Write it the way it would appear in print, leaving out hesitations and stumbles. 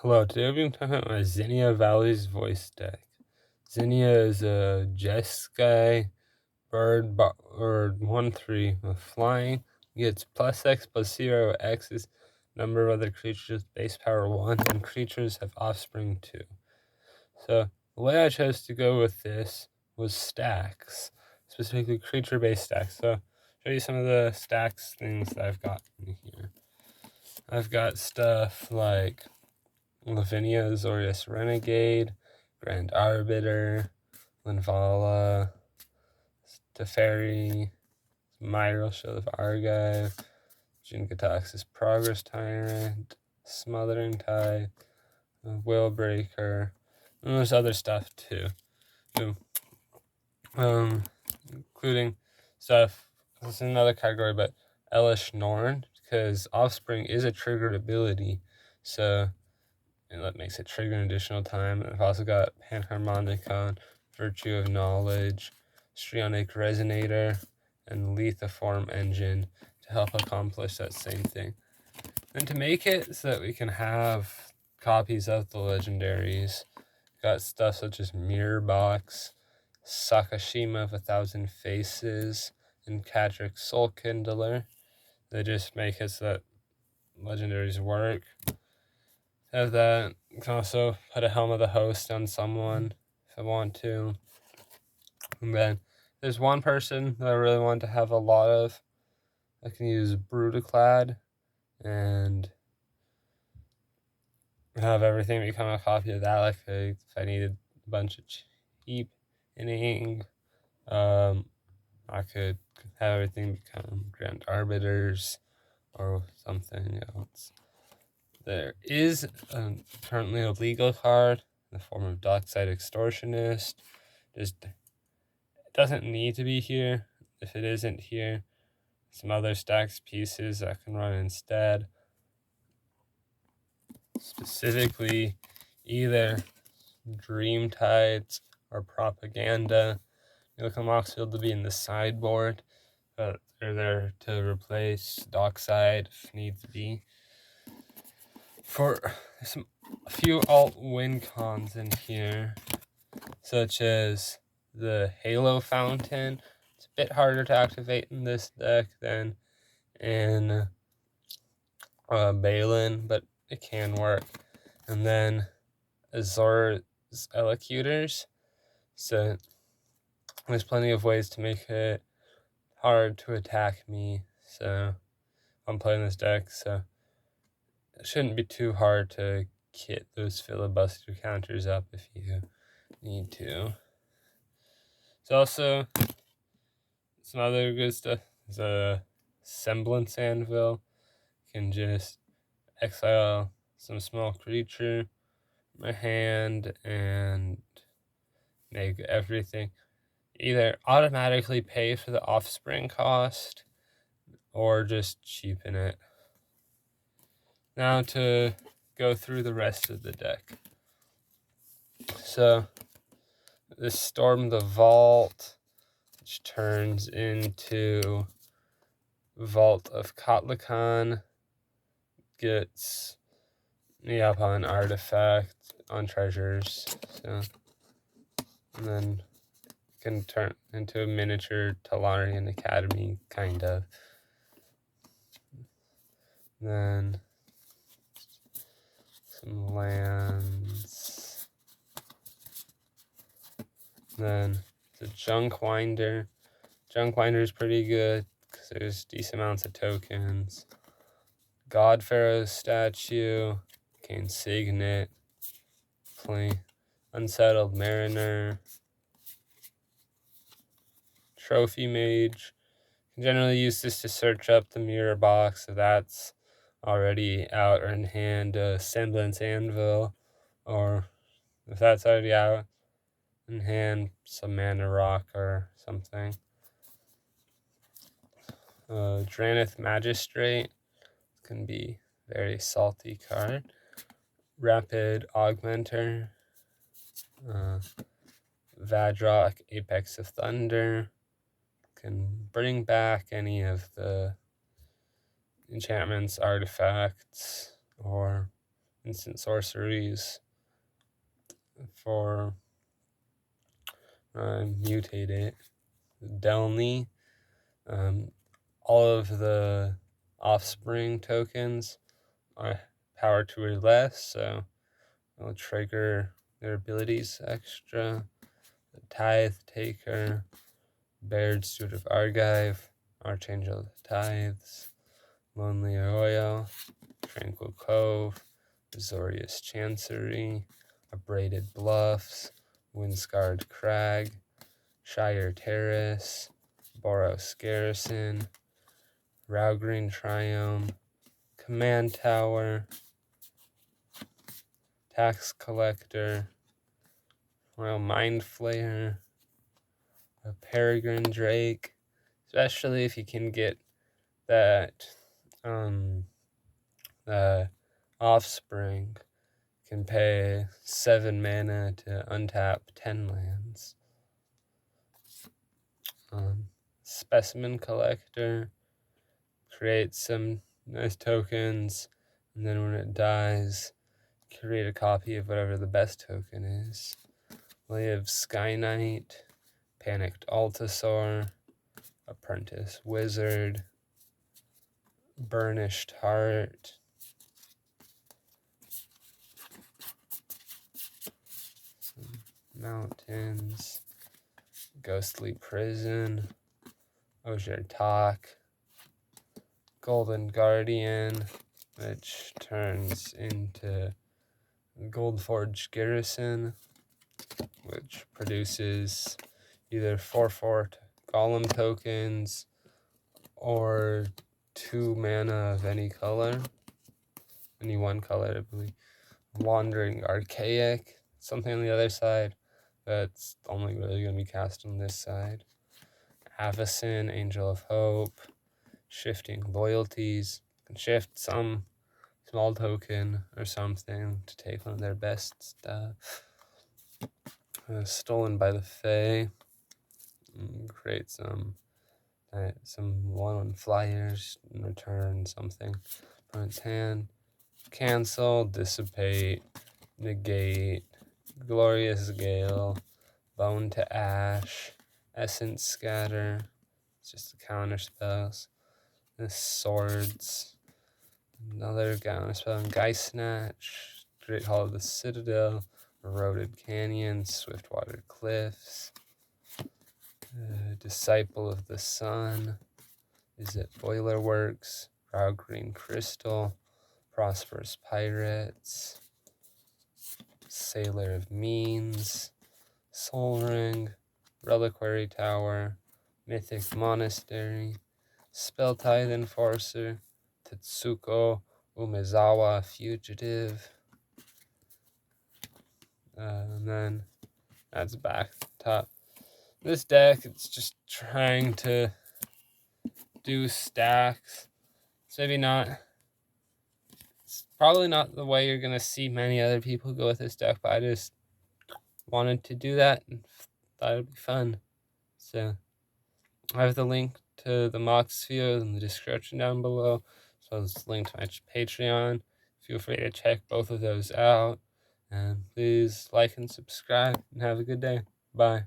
Hello, today we're going to talk about my Zinnia Valley's voice deck. Zinnia is a Jeskai bird, bird 1-3 with flying. Gets +X +0 X is number of other creatures, base power 1, and creatures have offspring 2. So the way I chose to go with this was stacks, specifically creature-based stacks. So I'll show you some of the stacks things that I've got in here. I've got stuff like Lavinia, Azorius Renegade, Grand Arbiter, Linvala, Teferi, Myral Shield of Argive, Jinkataxis Progress Tyrant, Smothering Tide, Willbreaker, and there's other stuff too. Including stuff, this is another category, but Elish Norn, because Offspring is a triggered ability, so and that makes it trigger an additional time. I've also got Panharmonicon, Virtue of Knowledge, Strionic Resonator, and Lithoform Engine to help accomplish that same thing. And to make it so that we can have copies of the legendaries, got stuff such as Mirror Box, Sakashima of 1,000 Faces, and Kadric Soul Kindler. They just make it so that legendaries work. Have that. You can also put a Helm of the Host on someone if I want to. And then there's one person that I really want to have a lot of. I can use Brutaclad and have everything become a copy of that. Like if I needed a bunch of cheap inning, I could have everything become Grand Arbiters or something else. There is currently a legal card in the form of Dockside Extortionist. It doesn't need to be here. If it isn't here, some other stacks pieces I can run instead. Specifically, either Dream Tides or Propaganda. You look at Moxfield to be in the sideboard, but they're there to replace Dockside if needs be. For a few alt win cons in here, such as the Halo Fountain. It's a bit harder to activate in this deck than in Balin, but it can work. And then Azor's Elocutors. So there's plenty of ways to make it hard to attack me. So I'm playing this deck, so it shouldn't be too hard to kit those filibuster counters up if you need to. There's also some other good stuff. There's a Semblance Anvil. You can just exile some small creature from my hand and make everything either automatically pay for the offspring cost or just cheapen it. Now to go through the rest of the deck. So this Storm the Vault, which turns into Vault of Kotlikon, gets me up on artifact, on treasures, so, and then can turn into a miniature Talarian Academy, kind of. Then some lands. Then the Junk Winder. Junk Winder is pretty good because there's decent amounts of tokens. God Pharaoh's statue, Cane Signet, play Unsettled Mariner, Trophy Mage. You can generally use this to search up the mirror box if that's already out or in hand. Semblance Anvil, or if that's already out in hand, some Mana Rock or something. Dranith Magistrate can be very salty card. Rapid Augmenter, Vadrock Apex of Thunder, can bring back any of the enchantments, artifacts, or instant sorceries for mutate it. Delny, all of the offspring tokens are power 2 or less, so it'll trigger their abilities extra. The Tithe Taker, Baird, Steward of Argive, Archangel of the Tithes, Lonely Arroyo, Tranquil Cove, Azorius Chancery, Abraded Bluffs, Windscarred Crag, Shire Terrace, Boros Garrison, Rowgreen Triome, Command Tower, Tax Collector, Royal Mind Flayer, a Peregrine Drake, especially if you can get that the offspring can pay 7 mana to untap 10 lands. Specimen Collector creates some nice tokens, and then when it dies, create a copy of whatever the best token is. We have Sky Knight, Panicked Altasaur, Apprentice Wizard, Burnished Heart, some mountains, Ghostly Prison, Osier Talk, Golden Guardian, which turns into Goldforge Garrison, which produces either 4/4 Golem tokens or 2 mana of any color, any one color, I believe. Wandering Archaic, something on the other side that's only really going to be cast on this side. Avacyn, Angel of Hope, Shifting Loyalties, can shift some small token or something to take one of their best stuff. Stolen by the Fae, create some 1/1 flyers and return something from its hand. Cancel, Dissipate, Negate, Glorious Gale, Bone to Ash, Essence Scatter. It's just the counter spells. The Swords, another counter spell. Geist Snatch, Great Hall of the Citadel, Eroded Canyon, Swiftwater Cliffs, Disciple of the Sun, is it Boiler Works, Green Crystal, Prosperous Pirates, Sailor of Means, Soul Ring, Reliquary Tower, Mythic Monastery, Spelltithe Enforcer, Tetsuko Umezawa Fugitive, and then that's back top. This deck, it's just trying to do stacks. It's maybe not, it's probably not the way you're going to see many other people go with this deck, but I just wanted to do that and thought it'd be fun. So I have the link to the Mox Sphere in the description down below, as well as the link to my Patreon. Feel free to check both of those out. And please like and subscribe, and have a good day. Bye.